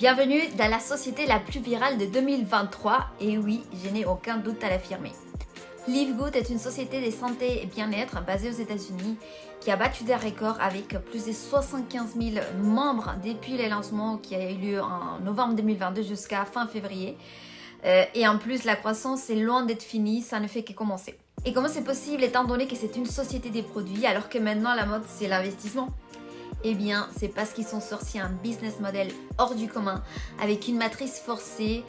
Bienvenue dans la société la plus virale de 2023, et oui, je n'ai aucun doute à l'affirmer. Live Good est une société de santé et bien-être basée aux États-Unis qui a battu des records avec plus de 75 000 membres depuis le lancement qui a eu lieu en novembre 2022 jusqu'à fin février. Et en plus, la croissance est loin d'être finie, ça ne fait que commencer. Et comment c'est possible étant donné que c'est une société des produits alors que maintenant la mode c'est l'investissement ? Eh bien, c'est parce qu'ils sont sortis un business model hors du commun avec une matrice forcée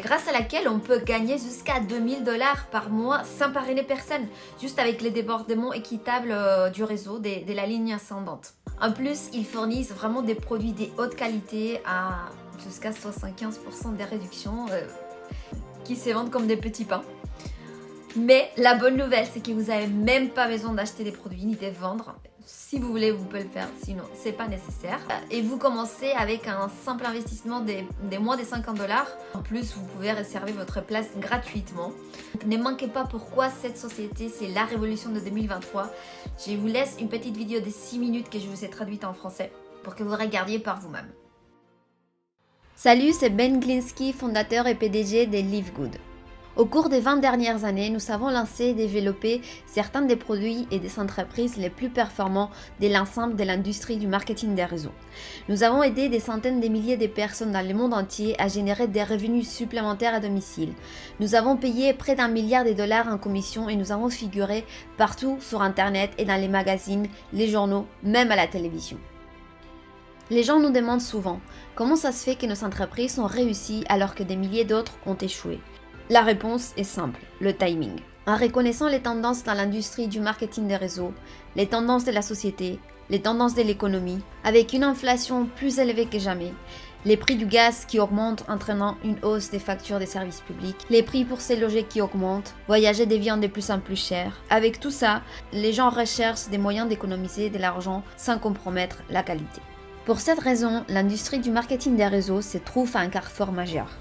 grâce à laquelle on peut gagner jusqu'à 2000 $ par mois sans parrainer personne, juste avec les débordements équitables du réseau de la ligne ascendante. En plus, ils fournissent vraiment des produits de haute qualité à jusqu'à 75% des réductions qui se vendent comme des petits pains. Mais la bonne nouvelle, c'est que vous n'avez même pas besoin d'acheter des produits ni de les vendre. Si vous voulez, vous pouvez le faire, sinon c'est pas nécessaire. Et vous commencez avec un simple investissement des moins de 50 $. En plus, vous pouvez réserver votre place gratuitement. Ne manquez pas pourquoi cette société, c'est la révolution de 2023. Je vous laisse une petite vidéo de 6 minutes que je vous ai traduite en français pour que vous regardiez par vous-même. Salut, c'est Ben Glinsky, fondateur et PDG de Live Good. Au cours des 20 dernières années, nous avons lancé et développé certains des produits et des entreprises les plus performants de l'ensemble de l'industrie du marketing des réseaux. Nous avons aidé des centaines de milliers de personnes dans le monde entier à générer des revenus supplémentaires à domicile. Nous avons payé près d'1 milliard de dollars en commission et nous avons figuré partout sur Internet et dans les magazines, les journaux, même à la télévision. Les gens nous demandent souvent comment ça se fait que nos entreprises ont réussi alors que des milliers d'autres ont échoué. La réponse est simple, le timing. En reconnaissant les tendances dans l'industrie du marketing des réseaux, les tendances de la société, les tendances de l'économie, avec une inflation plus élevée que jamais, les prix du gaz qui augmentent entraînant une hausse des factures des services publics, les prix pour se loger qui augmentent, voyager devient de plus en plus cher. Avec tout ça, les gens recherchent des moyens d'économiser de l'argent sans compromettre la qualité. Pour cette raison, l'industrie du marketing des réseaux se trouve à un carrefour majeur.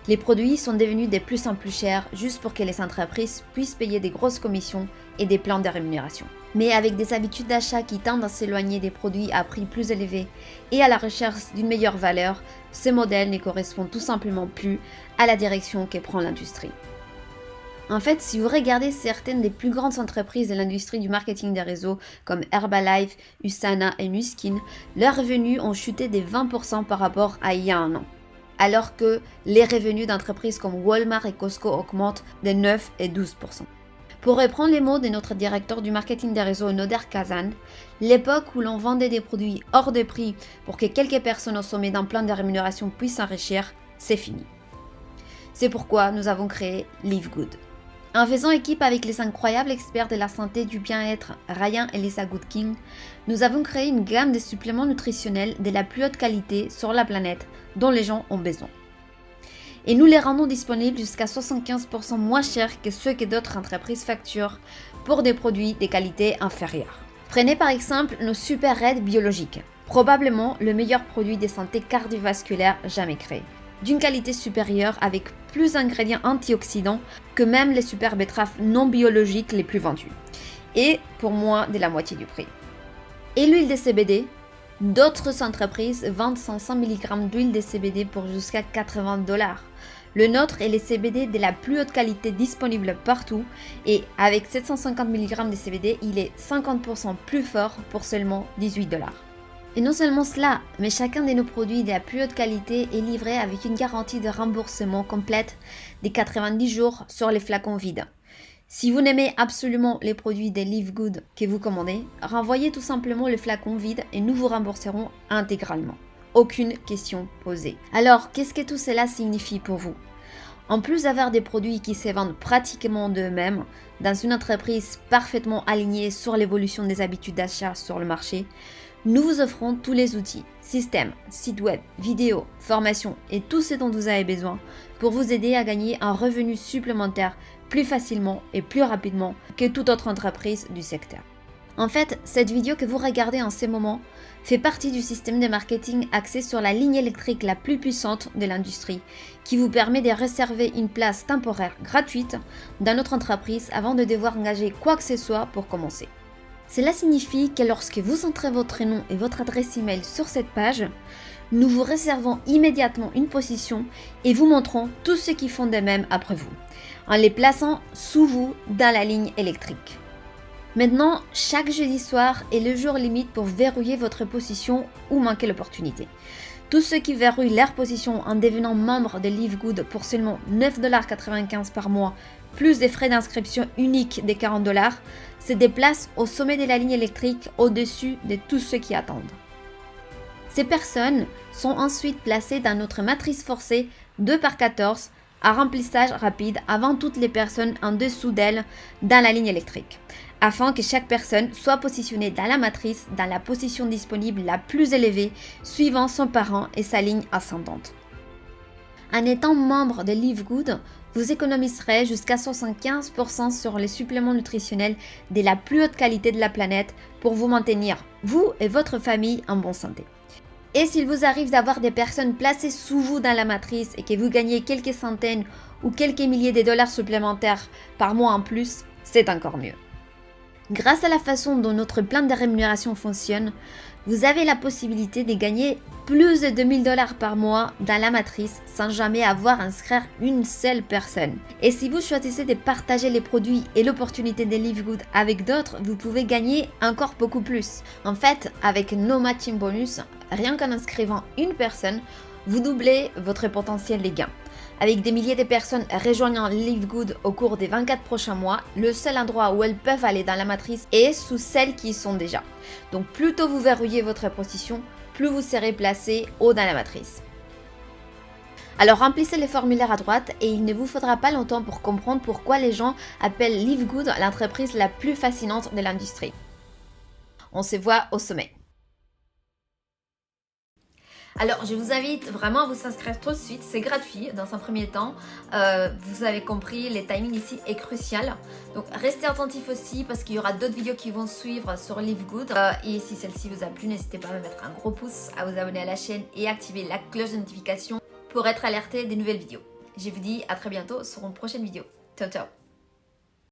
Les produits sont devenus de plus en plus chers juste pour que les entreprises puissent payer des grosses commissions et des plans de rémunération. Mais avec des habitudes d'achat qui tendent à s'éloigner des produits à prix plus élevés et à la recherche d'une meilleure valeur, ce modèle ne correspond tout simplement plus à la direction que prend l'industrie. En fait, si vous regardez certaines des plus grandes entreprises de l'industrie du marketing des réseaux comme Herbalife, USANA et Nu Skin, leurs revenus ont chuté de 20% par rapport à il y a un an, alors que les revenus d'entreprises comme Walmart et Costco augmentent de 9 et 12%. Pour reprendre les mots de notre directeur du marketing des réseaux, Noder Kazan, l'époque où l'on vendait des produits hors de prix pour que quelques personnes au sommet d'un plan de rémunération puissent s'enrichir, c'est fini. C'est pourquoi nous avons créé Live Good. En faisant équipe avec les incroyables experts de la santé et du bien-être Ryan et Lisa Goodkin, nous avons créé une gamme de suppléments nutritionnels de la plus haute qualité sur la planète dont les gens ont besoin. Et nous les rendons disponibles jusqu'à 75% moins chers que ceux que d'autres entreprises facturent pour des produits de qualité inférieure. Prenez par exemple nos Super Red biologiques, probablement le meilleur produit de santé cardiovasculaire jamais créé, d'une qualité supérieure avec plus d'ingrédients antioxydants que même les super betteraves non biologiques les plus vendues, et pour moins de la moitié du prix. Et l'huile de CBD, d'autres entreprises vendent 500 mg d'huile de CBD pour jusqu'à 80 $. Le nôtre est le CBD de la plus haute qualité disponible partout et avec 750 mg de CBD, il est 50% plus fort pour seulement 18 $. Et non seulement cela, mais chacun de nos produits de la plus haute qualité est livré avec une garantie de remboursement complète de 90 jours sur les flacons vides. Si vous n'aimez absolument les produits de Live Good que vous commandez, renvoyez tout simplement le flacon vide et nous vous rembourserons intégralement. Aucune question posée. Alors, qu'est-ce que tout cela signifie pour vous ? En plus d'avoir des produits qui se vendent pratiquement d'eux-mêmes, dans une entreprise parfaitement alignée sur l'évolution des habitudes d'achat sur le marché, nous vous offrons tous les outils, systèmes, sites web, vidéos, formations et tout ce dont vous avez besoin pour vous aider à gagner un revenu supplémentaire plus facilement et plus rapidement que toute autre entreprise du secteur. En fait, cette vidéo que vous regardez en ce moment fait partie du système de marketing axé sur la ligne électrique la plus puissante de l'industrie qui vous permet de réserver une place temporaire gratuite dans notre entreprise avant de devoir engager quoi que ce soit pour commencer. Cela signifie que lorsque vous entrez votre nom et votre adresse email sur cette page, nous vous réservons immédiatement une position et vous montrons tous ceux qui font de même après vous, en les plaçant sous vous dans la ligne électrique. Maintenant, chaque jeudi soir est le jour limite pour verrouiller votre position ou manquer l'opportunité. Tous ceux qui verrouillent leur position en devenant membre de Live Good pour seulement 9,95$ par mois, plus des frais d'inscription uniques de 40$, se déplacent au sommet de la ligne électrique au-dessus de tous ceux qui attendent. Ces personnes sont ensuite placées dans notre matrice forcée 2x14 à remplissage rapide avant toutes les personnes en dessous d'elles dans la ligne électrique, afin que chaque personne soit positionnée dans la matrice dans la position disponible la plus élevée suivant son parent et sa ligne ascendante. En étant membre de Live Good, vous économiserez jusqu'à 75% sur les suppléments nutritionnels de la plus haute qualité de la planète pour vous maintenir, vous et votre famille, en bonne santé. Et s'il vous arrive d'avoir des personnes placées sous vous dans la matrice et que vous gagnez quelques centaines ou quelques milliers de dollars supplémentaires par mois en plus, c'est encore mieux. Grâce à la façon dont notre plan de rémunération fonctionne, vous avez la possibilité de gagner plus de 2000$ par mois dans la matrice sans jamais avoir à inscrire une seule personne. Et si vous choisissez de partager les produits et l'opportunité de Live Good avec d'autres, vous pouvez gagner encore beaucoup plus. En fait, avec nos matching bonus, rien qu'en inscrivant une personne, vous doublez votre potentiel de gain. Avec des milliers de personnes rejoignant Live Good au cours des 24 prochains mois, le seul endroit où elles peuvent aller dans la matrice est sous celles qui y sont déjà. Donc plus tôt vous verrouillez votre position, plus vous serez placé haut dans la matrice. Alors remplissez les formulaires à droite et il ne vous faudra pas longtemps pour comprendre pourquoi les gens appellent Live Good l'entreprise la plus fascinante de l'industrie. On se voit au sommet. Alors, je vous invite vraiment à vous inscrire tout de suite, c'est gratuit dans un premier temps. Vous avez compris, le timing ici est crucial. Donc, restez attentifs aussi parce qu'il y aura d'autres vidéos qui vont suivre sur Live Good. Et si celle-ci vous a plu, n'hésitez pas à me mettre un gros pouce, à vous abonner à la chaîne et activer la cloche de notification pour être alerté des nouvelles vidéos. Je vous dis à très bientôt sur une prochaine vidéo. Ciao, ciao!